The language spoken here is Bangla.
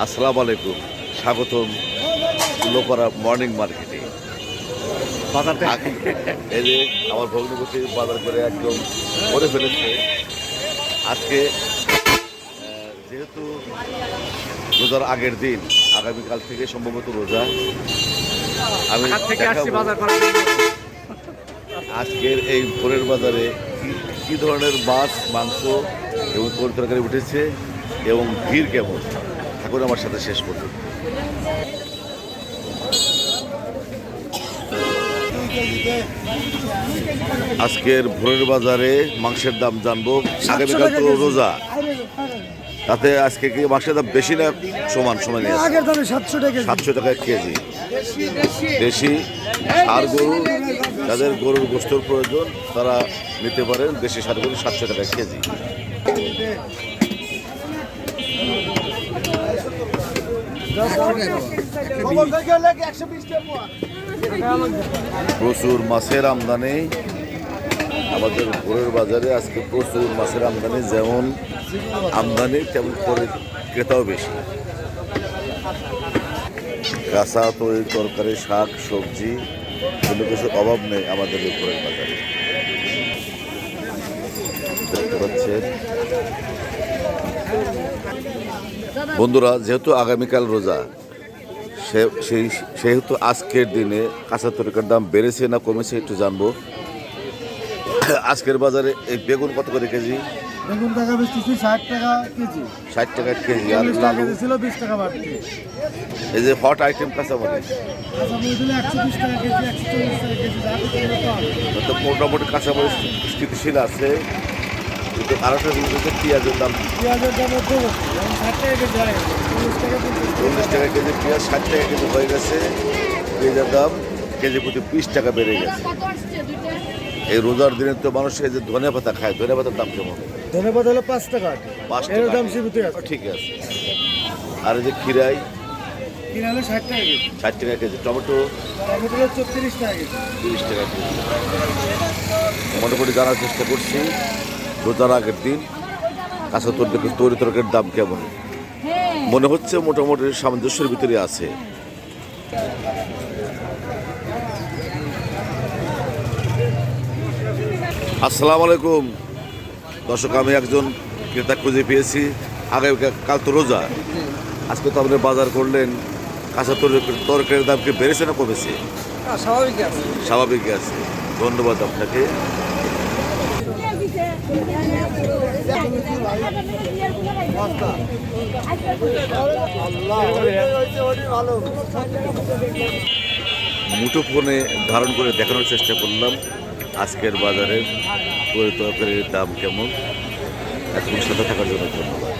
আসসালামু আলাইকুম, স্বাগতম লোপারা মর্নিং মার্কেটে। এই যে আমার ভগ্নপতি বাজার করে একদম করে ফেলেছে। আজকে যেহেতু রোজার আগের দিন, আগামীকাল থেকে সম্ভবত রোজা, আমি আজকের এই ভোরের বাজারে কি ধরনের মাছ, মাংস এবং তরকারি উঠেছে এবং ভিড় কেমন, থাকুন আমার সাথে শেষ পর্যন্ত। আজকের ভোরের বাজারে মাংসের দাম জানবো। আগামীকাল তো রোজা, তাতে আজকে কি মাংসের দাম বেশি না সমান সমান? 700 টাকা কেজি। দেশি ষাঁড় গরু, যাদের গরুর গোশতের প্রয়োজন তারা নিতে পারেন। দেশি ষাঁড় গরু 700 টাকা কেজি। প্রচুর মাছের আমদানি আমাদের ভোরের বাজারে। আজকে প্রচুর মাছের আমদানি, যেমন আমদানি তেমন করে ক্রেতাও বেশি। কাঁচা তৈরি তরকারি, শাক সবজি, কোনো কিছু অভাব নেই আমাদের এই ভোরের বাজারে। দেখতে পাচ্ছেন বন্ধুরা, যেহেতু আগামীকাল রোজা, সেহেতু আজকের দিনে কাঁচা তরকারির দাম বেড়েছে না কমেছে একটু জানবো। আজকের বাজারে এই বেগুন কত করে কেজি? বেগুন টাকা বেচতেছি 60 টাকা কেজি। 60 টাকা কেজি। আর লালু ছিল 20 টাকা বাড়তি। এই যে হট আইটেম কাঁচামরিচ, কাঁচামরিচ হলো 120 টাকা কেজি, 140 টাকা কেজি। তো মোটামুটি কাঁচামরিচ স্থিতিশীল আছে, কিন্তু আরেকটা জিনিস হচ্ছে পেঁয়াজের দাম। পেঁয়াজের দাম 60 টাকা কেজি, 40 টাকা কেজি পেঁয়াজ, 60 টাকা কেজি হয়ে গেছে। পেঁয়াজের দাম কেজি প্রতি 20 টাকা বেড়ে গেছে। এই রোজার দিনে তো মানুষ এই যে ধনে পাতা খায়, ধনে পাতার দাম কেমন? ধনে পাতা হলো 5 টাকা। 5 এর টাকা দাম সীমিত আছে। ঠিক আছে। আর এই যে খিরাই, কিনা হলো 60 টাকা কেজি। 60 টাকা কেজি। টমেটো টমেটো হলো 34 টাকা কেজি। 30 টাকা কেজি। মোটামুটি জানার চেষ্টা করছি রোজার আগের দিন কাঁচা তৈরি তরকারির দাম কেমন। মনে হচ্ছে মোটামুটি সামঞ্জস্যের ভিতরে আছে। আসসালামু আলাইকুম দর্শক, আমি একজন ক্রেতা খুঁজে পেয়েছি। আগামীকাল তো রোজা, আজকে তো আপনি বাজার করলেন, কাঁচা তরকারির দাম কি বেড়েছে না কমেছে? স্বাভাবিকই আছে। ধন্যবাদ আপনাকে। মুঠোফোনে ধারণ করে দেখানোর চেষ্টা করলাম আজকের বাজারের তরকারির দাম কেমন। এখন সাথে থাকার জন্য ধন্যবাদ।